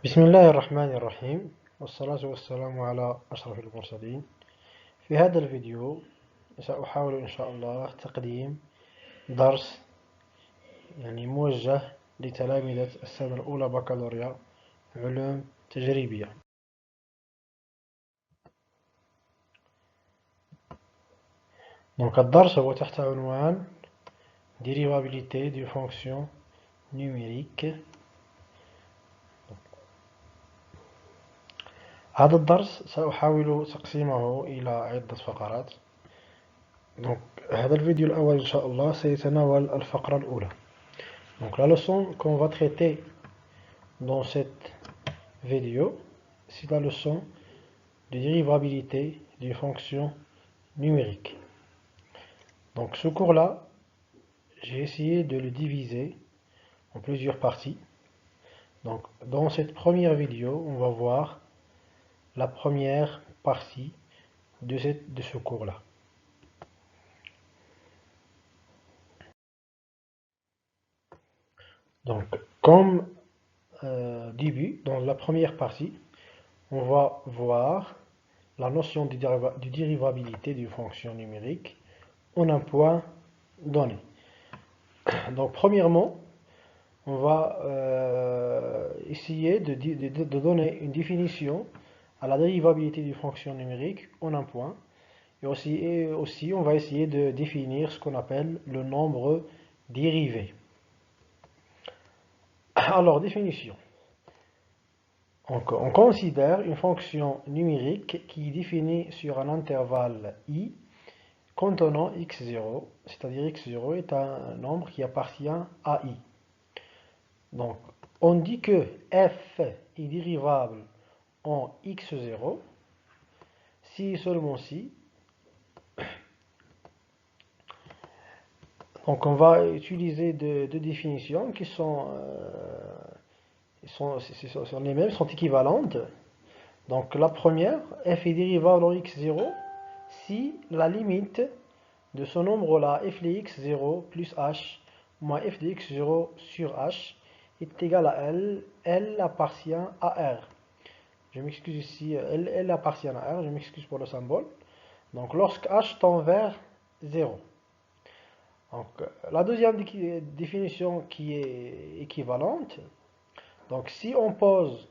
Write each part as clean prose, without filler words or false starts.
بسم الله الرحمن الرحيم والصلاة والسلام على أشرف المرسلين. في هذا الفيديو سأحاول إن شاء الله تقديم درس موجه لتلامذة السنة الأولى بكالوريا علوم تجريبية. الدرس هو تحت عنوان Dérivabilité du fonction numérique. هذا الدرس سأحاول تقسيمه إلى عدة فقرات. هذا الفيديو الأول إن شاء الله سيتناول الفقرة الأولى. La leçon qu'on va traiter dans cette vidéo, c'est la leçon de dérivabilité d'une fonction numérique. Donc ce cours-là, j'ai essayé de le diviser en plusieurs parties. Donc dans cette première vidéo, on va voir la première partie de ce cours-là. Donc comme début, dans la première partie, on va voir la notion de dérivabilité d'une fonction numérique en un point donné. Donc premièrement, on va essayer de donner une définition à la dérivabilité d'une fonction numérique en un point. Et aussi on va essayer de définir ce qu'on appelle le nombre dérivé. Alors, définition. Donc, on considère une fonction numérique qui est définie sur un intervalle i contenant x0, c'est-à-dire x0 est un nombre qui appartient à i. Donc, on dit que f est dérivable en x0 si et seulement si. Donc, on va utiliser deux définitions qui sont les mêmes, sont équivalentes. Donc, la première, f est dérivable en x0 si la limite de ce nombre-là, f de x0 plus h moins f de x0 sur h, est égale à L appartient à R. Je m'excuse ici, L appartient à R, je m'excuse pour le symbole. Donc lorsque h tend vers 0. Donc la deuxième définition qui est équivalente, donc si on pose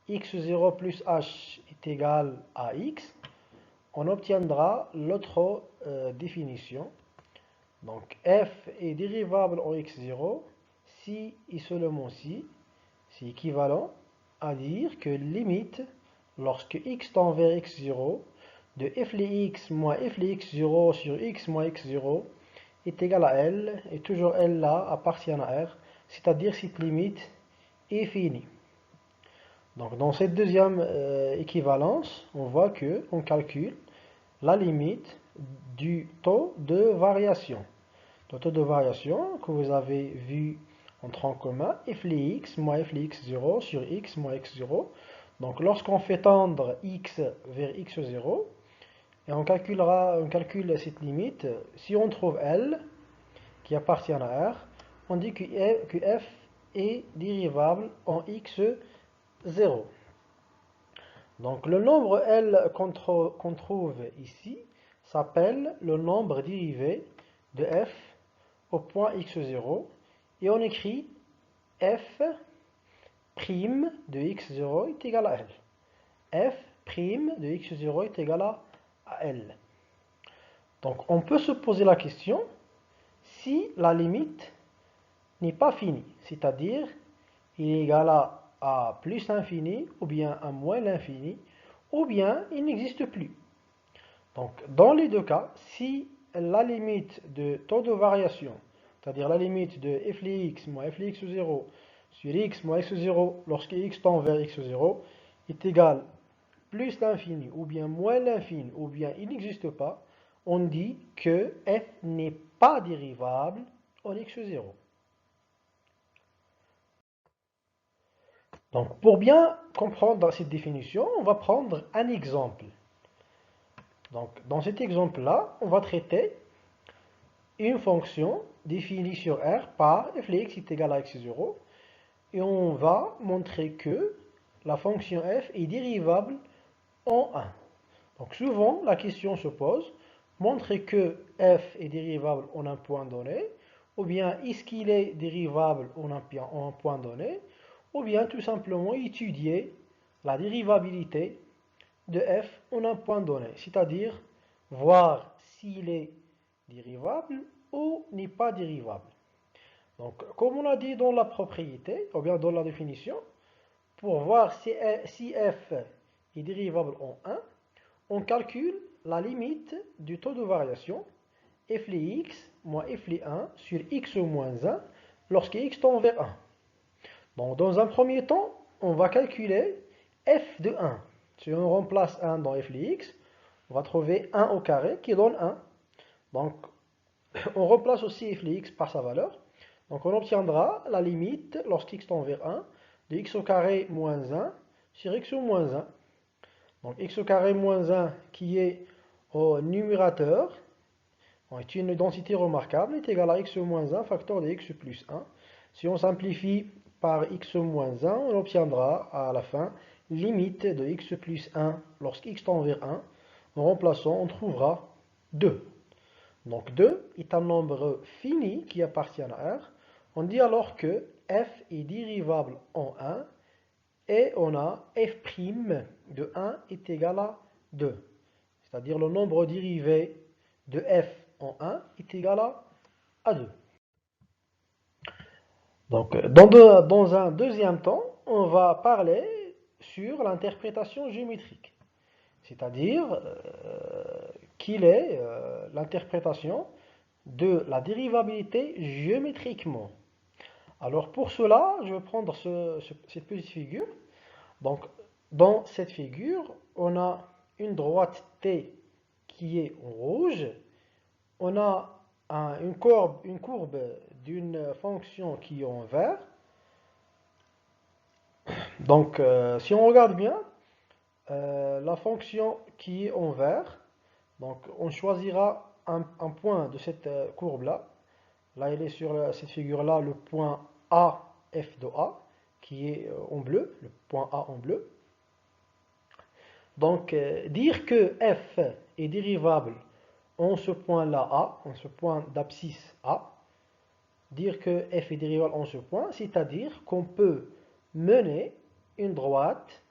x0 plus h est égal à x, on obtiendra l'autre définition. Donc f est dérivable en x0 si et seulement si, c'est équivalent à dire que limite lorsque x tend vers x0 de f de x moins f de x0 sur x moins x0 est égal à L, et toujours L là appartient à R, c'est-à-dire cette limite est finie. Donc dans cette deuxième équivalence, on voit que on calcule la limite du taux de variation. Le taux de variation que vous avez vu en tronc commun, f de x moins f de x0 sur x moins x0. Donc lorsqu'on fait tendre x vers x0, et on calcule cette limite, si on trouve L, qui appartient à R, on dit que f est dérivable en x0. Donc le nombre L qu'on trouve ici s'appelle le nombre dérivé de f au point x0, et on écrit f' de x0 est égal à L. f' de x0 est égal à L. Donc on peut se poser la question si la limite n'est pas finie, c'est-à-dire il est égal à plus l'infini, ou bien à moins l'infini, ou bien il n'existe plus. Donc dans les deux cas, si la limite de taux de variation, c'est-à-dire la limite de f de x moins f de x0 sur x moins x0 lorsque x tend vers x0 est égal plus l'infini, ou bien moins l'infini, ou bien il n'existe pas, on dit que f n'est pas dérivable en x0. Donc pour bien comprendre cette définition, on va prendre un exemple. Donc dans cet exemple-là, on va traiter une fonction définie sur R par f de x est égal à x0, et on va montrer que la fonction f est dérivable en 1. Donc souvent, la question se pose, montrer que f est dérivable en un point donné, ou bien est-ce qu'il est dérivable en un point donné, ou bien tout simplement étudier la dérivabilité de f en un point donné, c'est-à-dire voir s'il est dérivable ou n'est pas dérivable. Donc, comme on a dit dans la propriété, ou bien dans la définition, pour voir si f est dérivable en 1, on calcule la limite du taux de variation f x moins f 1 sur x au moins 1 lorsque x tend vers 1. Donc, dans un premier temps, on va calculer f de 1. Si on remplace 1 dans f x, on va trouver 1 au carré qui donne 1. Donc, on remplace aussi f x par sa valeur. Donc, on obtiendra la limite, lorsqu'x tend vers 1, de x au carré moins 1 sur x au moins 1. Donc, x au carré moins 1 qui est au numérateur, est une identité remarquable, est égal à x au moins 1 facteur de x plus 1. Si on simplifie par x au moins 1, on obtiendra à la fin limite de x plus 1 lorsqu'x tend vers 1. En remplaçant, on trouvera 2. Donc 2 est un nombre fini qui appartient à R. On dit alors que f est dérivable en 1 et on a f' de 1 est égal à 2. C'est-à-dire le nombre dérivé de f en 1 est égal à 2. Donc dans un deuxième temps, on va parler sur l'interprétation géométrique. C'est-à-dire qu'il est l'interprétation de la dérivabilité géométriquement. Alors pour cela, je vais prendre cette petite figure. Donc dans cette figure, on a une droite T qui est en rouge. On a une courbe d'une fonction qui est en vert. Donc si on regarde bien, la fonction qui est en vert, donc on choisira un point de cette courbe-là. Là, il est sur cette figure-là, le point A, f de A, qui est en bleu, le point A en bleu. Donc, dire que f est dérivable en ce point-là A, en ce point d'abscisse A, dire que f est dérivable en ce point, c'est-à-dire qu'on peut mener une droite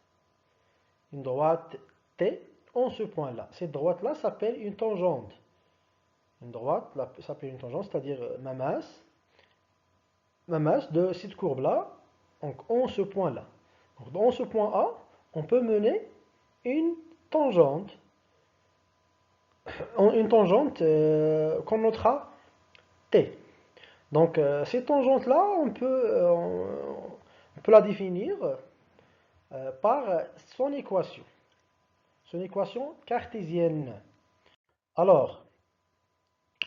T en ce point-là. Cette droite-là s'appelle une tangente. Une droite s'appelle une tangente, c'est-à-dire ma masse de cette courbe-là, donc en ce point-là. Donc dans ce point A, on peut mener une tangente qu'on notera T. Donc cette tangente-là, on peut la définir par son équation cartésienne. Alors,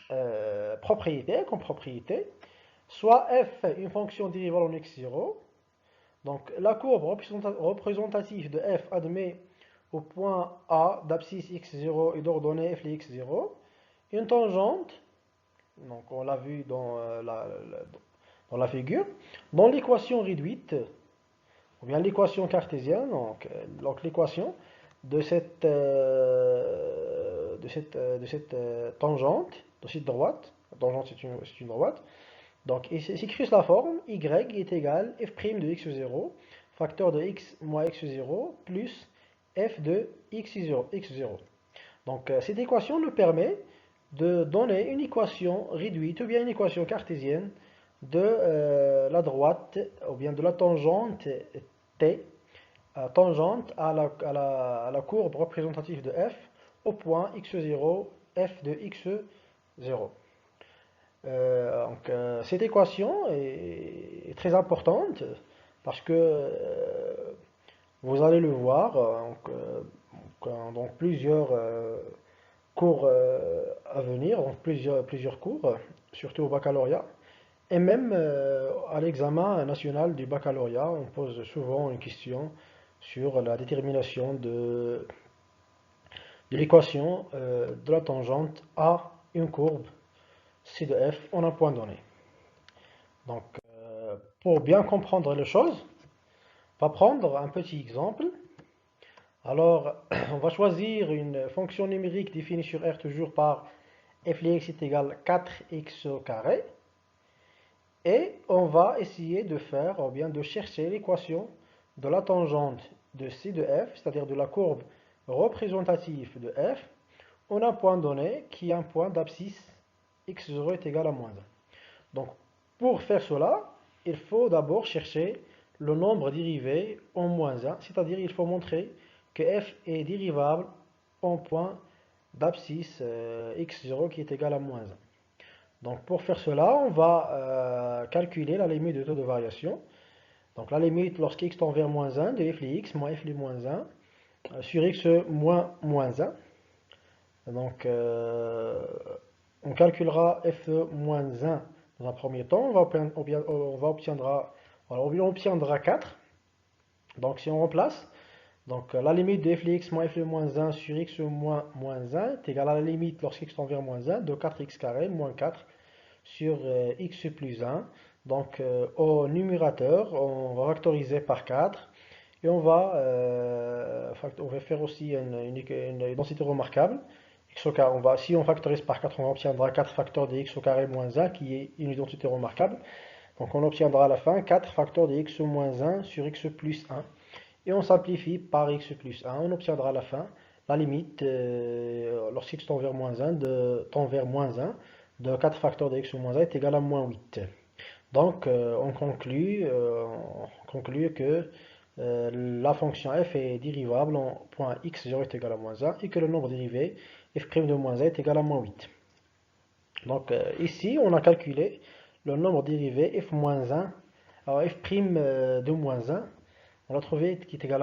comme propriété, soit f une fonction dérivable en x0, donc la courbe représentative de f admet au point A d'abscisse x0 et d'ordonnée f de x0, une tangente, donc on l'a vu dans la figure, dans l'équation réduite, ou bien l'équation cartésienne, donc l'équation de cette tangente, de cette droite. La tangente c'est une droite. Donc il s'écrit la forme y est égal f' de x0 facteur de x moins x0 plus f de x0. Donc cette équation nous permet de donner une équation réduite ou bien une équation cartésienne de la droite ou bien de la tangente t tangente à la courbe représentative de f au point x0, f de x0. Cette équation est très importante parce que vous allez le voir dans plusieurs cours à venir, donc plusieurs cours, surtout au baccalauréat. Et même à l'examen national du baccalauréat, on pose souvent une question sur la détermination de l'équation de la tangente à une courbe C de f en un point donné. Donc, pour bien comprendre les choses, On va prendre un petit exemple. Alors, on va choisir une fonction numérique définie sur R toujours par f de x est égal à 4x au carré. Et on va essayer de faire, ou bien de chercher l'équation de la tangente de C de f, c'est-à-dire de la courbe représentative de f, en un point donné qui est un point d'abscisse x0 est égal à moins 1. Donc, pour faire cela, il faut d'abord chercher le nombre dérivé en moins 1, c'est-à-dire il faut montrer que f est dérivable en point d'abscisse x0 qui est égal à moins 1. Donc pour faire cela, on va calculer la limite de taux de variation. Donc la limite lorsque x tend vers moins 1 de f de x moins f de moins 1 sur x moins 1. Donc on calculera f de moins 1 dans un premier temps. On obtiendra 4. Donc si on remplace, donc la limite de f de x moins f de moins 1 sur x moins 1 est égale à la limite lorsque x tend vers moins 1 de 4x carré moins 4 sur x plus 1. Donc au numérateur, on va factoriser par 4 et on va faire aussi une densité remarquable. X au carré, si on factorise par 4, on obtiendra 4 facteurs de x au carré moins 1 qui est une identité remarquable. Donc on obtiendra à la fin 4 facteurs de x moins 1 sur x plus 1. Et on simplifie par x plus 1. On obtiendra à la fin la limite, lorsqu'x tend vers moins 1, de 4 facteurs de x moins 1 est égal à moins 8. Donc, on conclut que la fonction f est dérivable en point x0 est égal à moins 1 et que le nombre dérivé f' de moins 1 est égal à moins 8. Donc, ici, on a calculé le nombre dérivé f moins 1, alors f' de moins 1, on l'a trouvé qui est égal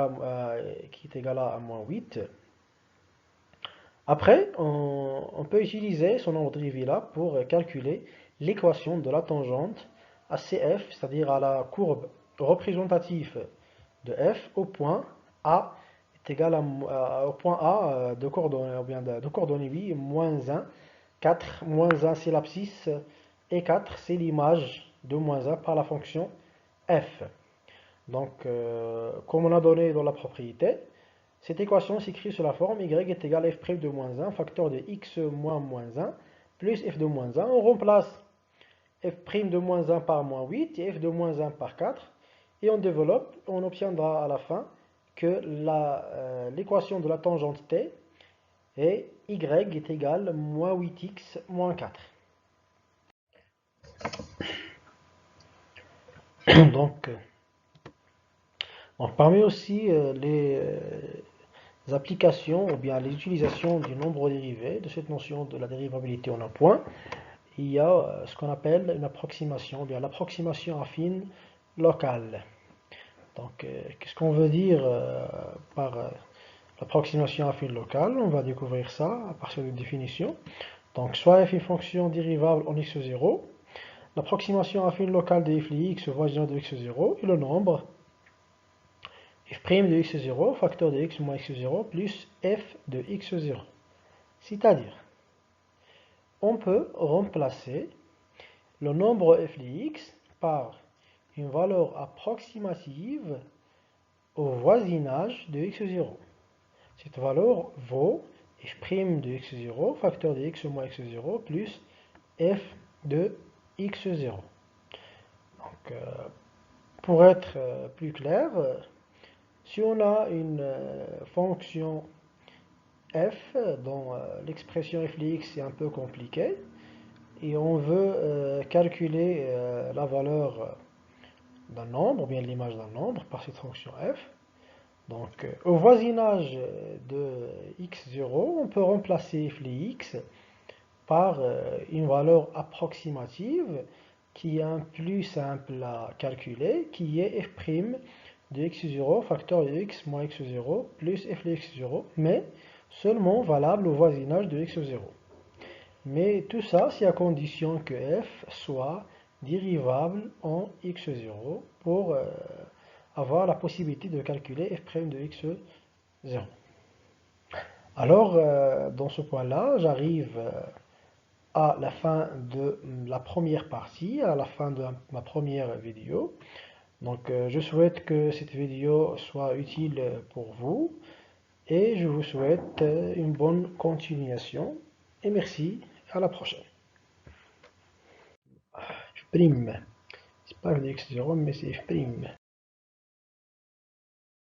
à moins 8. Après, on peut utiliser ce nombre dérivé là pour calculer l'équation de la tangente à CF, c'est-à-dire à la courbe représentative de f au point A est égal au point A de coordonnées 8, moins 1, 4, moins 1 c'est l'abscisse et 4 c'est l'image de moins 1 par la fonction f. Donc, comme on a donné dans la propriété, cette équation s'écrit sous la forme y est égal à f' de moins 1, facteur de x moins 1, plus f de moins 1. On remplace f' de moins 1 par moins 8 et f de moins 1 par 4. Et on développe, on obtiendra à la fin que l'équation de la tangente t est y est égal à moins 8x moins 4. Donc, parmi aussi les applications ou bien les utilisations du nombre dérivé, de cette notion de la dérivabilité en un point, il y a ce qu'on appelle une approximation, ou bien l'approximation affine locale. Donc, qu'est-ce qu'on veut dire par l'approximation affine locale? On va découvrir ça à partir de définition. Donc, soit f est une fonction dérivable en x0, l'approximation affine locale de f de x voisin de x0 et le nombre f' de x0, facteur de x moins x0, plus f de x0. C'est-à-dire, on peut remplacer le nombre f de x par une valeur approximative au voisinage de x0. Cette valeur vaut f' de x0, facteur de x moins x0, plus f de x0. Donc, pour être plus clair, si on a une fonction f dont l'expression f de x est un peu compliquée et on veut calculer la valeur d'un nombre, ou bien l'image d'un nombre par cette fonction f, donc au voisinage de x0, on peut remplacer f de x par une valeur approximative qui est un plus simple à calculer, qui est f' de x0, facteur de x moins x0, plus f de x0, mais seulement valable au voisinage de x0. Mais tout ça, c'est à condition que f soit dérivable en x0 pour avoir la possibilité de calculer f' de x0. Alors, dans ce point-là, j'arrive à la fin de la première partie, à la fin de ma première vidéo. Donc, je souhaite que cette vidéo soit utile pour vous et je vous souhaite une bonne continuation et merci, à la prochaine. F', c'est pas le x0 mais c'est f'.